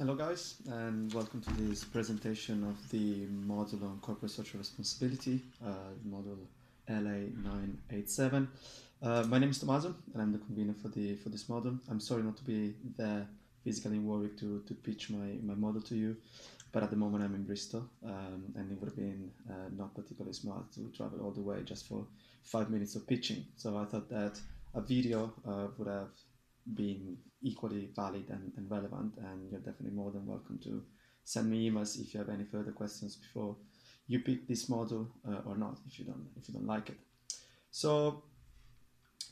Hello guys, and welcome to this presentation of the module on corporate social responsibility, module LA987. My name is Tommaso, and I'm the convener for this module. I'm sorry not to be there physically in Warwick to pitch my model to you, but at the moment I'm in Bristol, and it would have been not particularly smart to travel all the way just for 5 minutes of pitching. So I thought that a video would have been equally valid and relevant, and you're definitely more than welcome to send me emails if you have any further questions before you pick this model or not, if you don't like it. So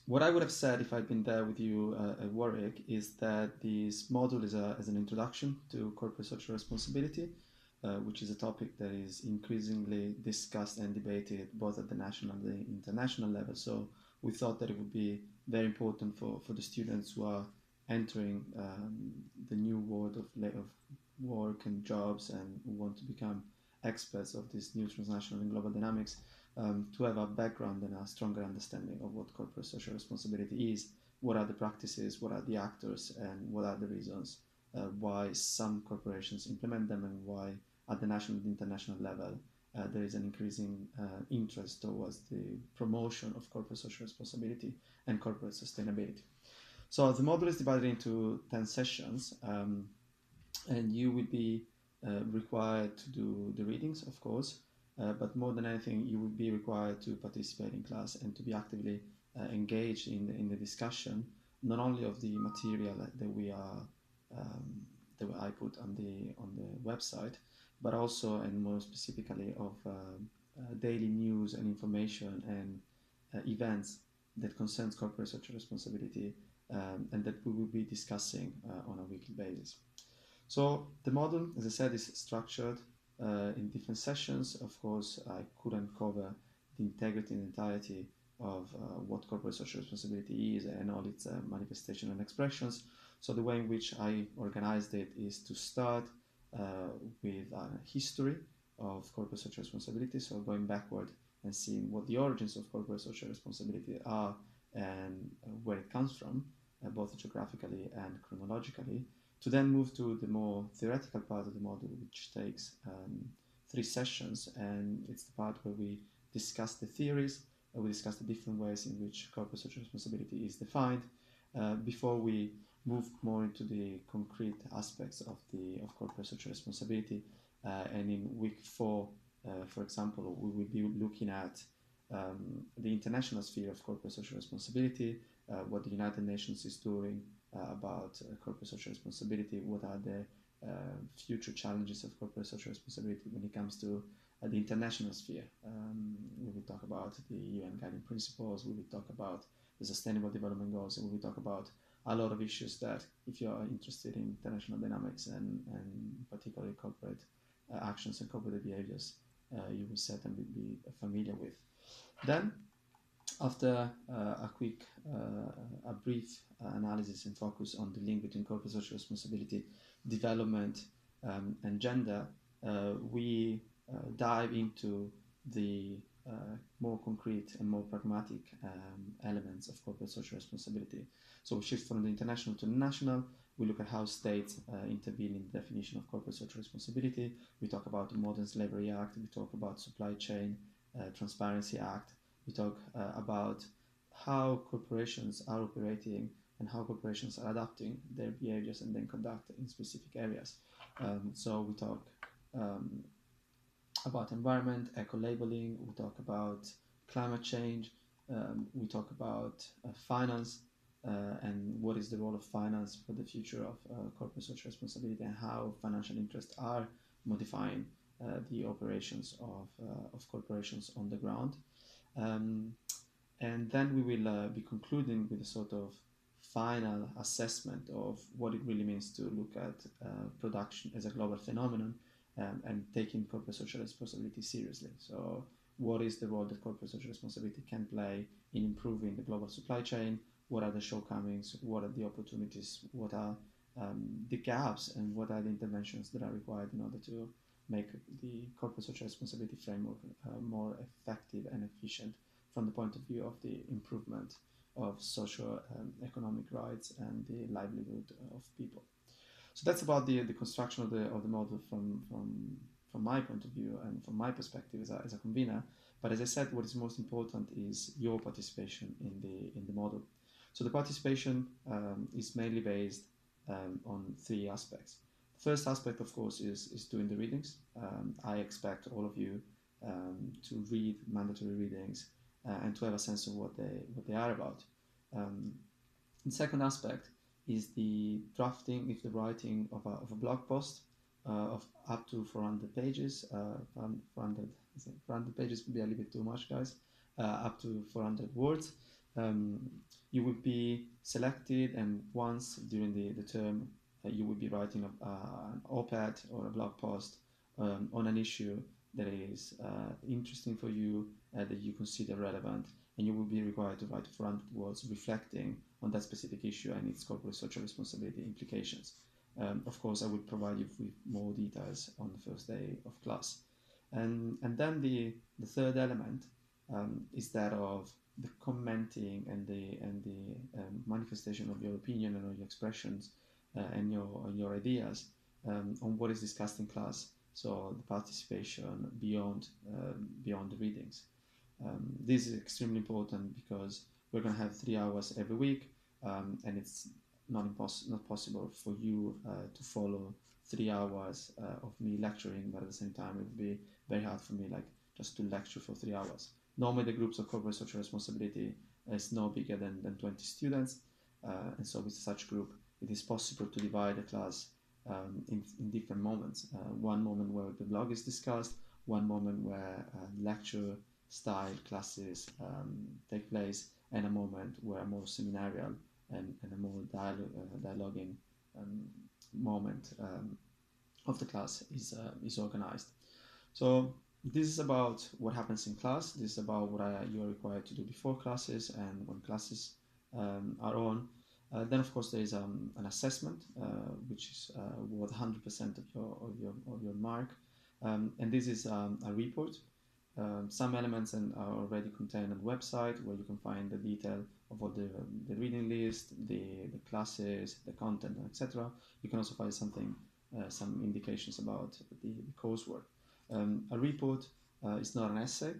what I would have said if I'd been there with you at Warwick is that this module is an introduction to corporate social responsibility, which is a topic that is increasingly discussed and debated both at the national and the international level. So we thought that it would be very important for the students who are entering the new world of work and jobs and who want to become experts of this new transnational and global dynamics, to have a background and a stronger understanding of what corporate social responsibility is, what are the practices, what are the actors, and what are the reasons why some corporations implement them, and why at the national and international level there is an increasing interest towards the promotion of corporate social responsibility and corporate sustainability. So the module is divided into 10 sessions, and you will be required to do the readings, of course, but more than anything, you will be required to participate in class and to be actively engaged in the discussion, not only of the material that I put on the website, but also and more specifically of daily news and information and events that concerns corporate social responsibility, and that we will be discussing on a weekly basis. So the model, as I said, is structured in different sessions. Of course, I couldn't cover the integrity and entirety of what corporate social responsibility is and all its manifestation and expressions. So the way in which I organized it is to start with a history of corporate social responsibility, so going backward and seeing what the origins of corporate social responsibility are and where it comes from, both geographically and chronologically, to then move to the more theoretical part of the module, which takes 3 sessions, and it's the part where we discuss the theories, we discuss the different ways in which corporate social responsibility is defined, before we move more into the concrete aspects of corporate social responsibility. And in week 4, for example, we will be looking at the international sphere of corporate social responsibility, what the United Nations is doing about corporate social responsibility, what are the future challenges of corporate social responsibility when it comes to the international sphere. We will talk about the UN guiding principles, we will talk about the Sustainable Development Goals, and we will talk about a lot of issues that, if you are interested in international dynamics and particularly corporate actions and corporate behaviors, you will certainly be familiar with. Then, after a brief analysis and focus on the link between corporate social responsibility, development, and gender, we dive into the more concrete and more pragmatic elements of corporate social responsibility. So we shift from the international to the national. We look at how states intervene in the definition of corporate social responsibility. We talk about the Modern Slavery Act. We talk about Supply Chain Transparency Act. We talk about how corporations are operating and how corporations are adapting their behaviors and then conduct in specific areas. So we talk about environment, eco-labeling, we talk about climate change, we talk about finance, and what is the role of finance for the future of corporate social responsibility, and how financial interests are modifying the operations of corporations on the ground. And then we will be concluding with a sort of final assessment of what it really means to look at production as a global phenomenon, and taking corporate social responsibility seriously. So what is the role that corporate social responsibility can play in improving the global supply chain? What are the shortcomings? What are the opportunities? What are the gaps? And what are the interventions that are required in order to make the corporate social responsibility framework more effective and efficient from the point of view of the improvement of social economic rights and the livelihood of people. So that's about the construction of the model from my point of view and from my perspective as a convener. But as I said, what is most important is your participation in the model. So the participation is mainly based on three aspects. The first aspect, of course, is doing the readings. I expect all of you to read mandatory readings and to have a sense of what they are about. The second aspect is the drafting, if the writing of a blog post of up to 400 pages. 400 pages would be a little bit too much, guys. Up to 400 words. You will be selected, and once during the term, you will be writing an op-ed or a blog post on an issue that is interesting for you, that you consider relevant, and you will be required to write 400 words reflecting on that specific issue and its corporate social responsibility implications. Of course, I will provide you with more details on the first day of class. And then the third element is that of the commenting and the manifestation of your opinion and your expressions and your ideas on what is discussed in class. So the participation beyond the readings. This is extremely important because we're going to have 3 hours every week, and it's not possible for you to follow 3 hours of me lecturing, but at the same time it would be very hard for me like just to lecture for 3 hours. Normally the groups of corporate social responsibility is no bigger than 20 students, and so with such group it is possible to divide the class in different moments. One moment where the blog is discussed, one moment where lecture style classes take place, and a moment where a more seminarial and a more dialoguing moment of the class is organized. So this is about what happens in class. This is about what you are required to do before classes and when classes are on. Then of course there is an assessment, which is worth 100% of your mark, and this is a report. Some elements are already contained on the website, where you can find the detail of what the reading list, the classes, the content, etc. You can also find some indications about the coursework. A report is not an essay.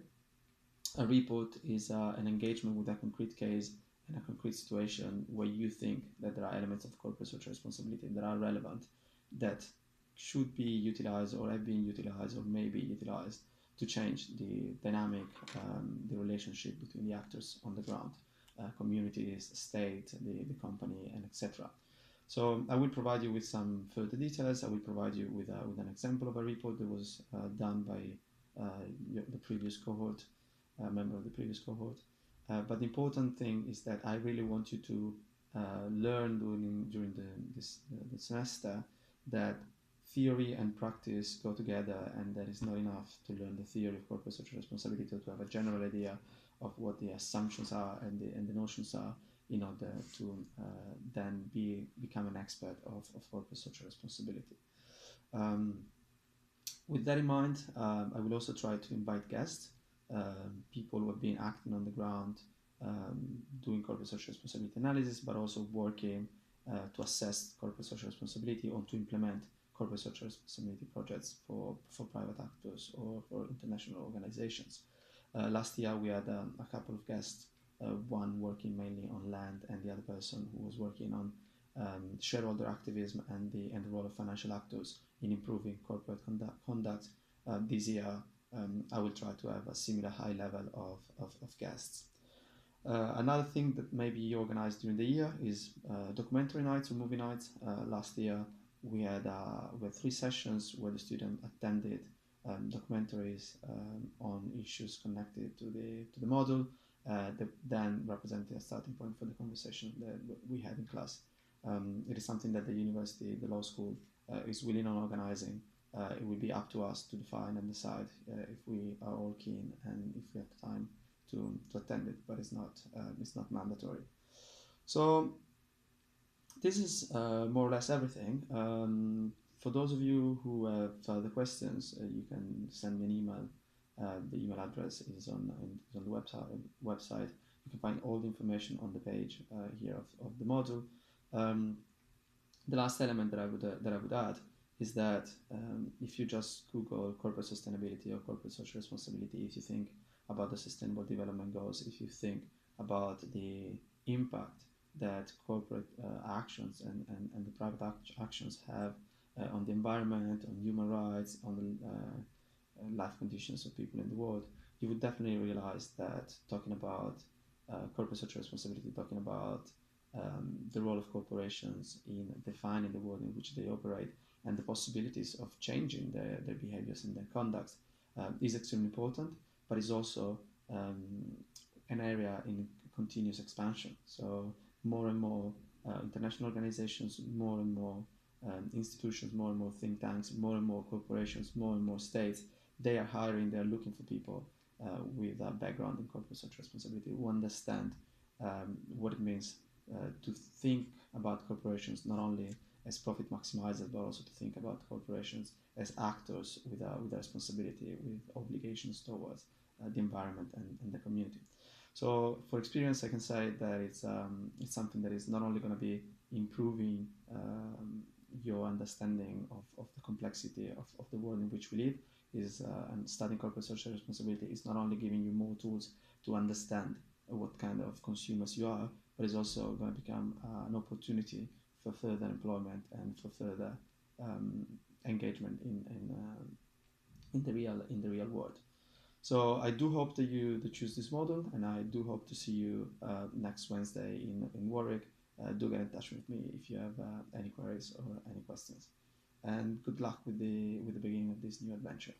A report is an engagement with a concrete case and a concrete situation where you think that there are elements of corporate social responsibility that are relevant, that should be utilized or have been utilized or may be utilized to change the dynamic, the relationship between the actors on the ground, communities, state, the company, and etc. So I will provide you with some further details. I will provide you with an example of a report that was done by the previous cohort, a member of the previous cohort. But the important thing is that I really want you to learn during the semester that theory and practice go together, and that is not enough to learn the theory of corporate social responsibility to have a general idea of what the assumptions are and the notions are in order to then become an expert of corporate social responsibility. With that in mind, I will also try to invite guests, people who have been acting on the ground, doing corporate social responsibility analysis, but also working to assess corporate social responsibility or to implement corporate social responsibility projects for private actors or for international organizations. Last year we had a couple of guests, one working mainly on land and the other person who was working on shareholder activism and the role of financial actors in improving corporate conduct. This year I will try to have a similar high level of guests. Another thing that may be organized during the year is documentary nights or movie nights. Last year we had 3 sessions where the student attended documentaries on issues connected to the model that then represented a starting point for the conversation that we had in class. It is something that the university, the law school, is willing on organizing. It will be up to us to define and decide if we are all keen and if we have the time to attend it, but it's not mandatory. So this is more or less everything. For those of you who have further questions, you can send me an email. The email address is on the website. You can find all the information on the page here of the module. The last element that I would add is that if you just Google corporate sustainability or corporate social responsibility, if you think about the sustainable development goals, if you think about the impact that corporate actions and the private actions have on the environment, on human rights, on the life conditions of people in the world, you would definitely realize that talking about corporate social responsibility, talking about the role of corporations in defining the world in which they operate and the possibilities of changing their behaviors and their conducts is extremely important, but is also an area in continuous expansion. So more and more international organizations, more and more institutions, more and more think tanks, more and more corporations, more and more states, they are hiring, they are looking for people with a background in corporate social responsibility who understand what it means to think about corporations not only as profit maximizers, but also to think about corporations as actors with a responsibility, with obligations towards the environment and the community. So, for experience, I can say that it's something that is not only going to be improving your understanding of the complexity of the world in which we live, and studying corporate social responsibility is not only giving you more tools to understand what kind of consumers you are, but it's also going to become an opportunity for further employment and for further engagement in the real world. So I do hope that you choose this model, and I do hope to see you next Wednesday in Warwick. Do get in touch with me if you have any queries or any questions. And good luck with the beginning of this new adventure.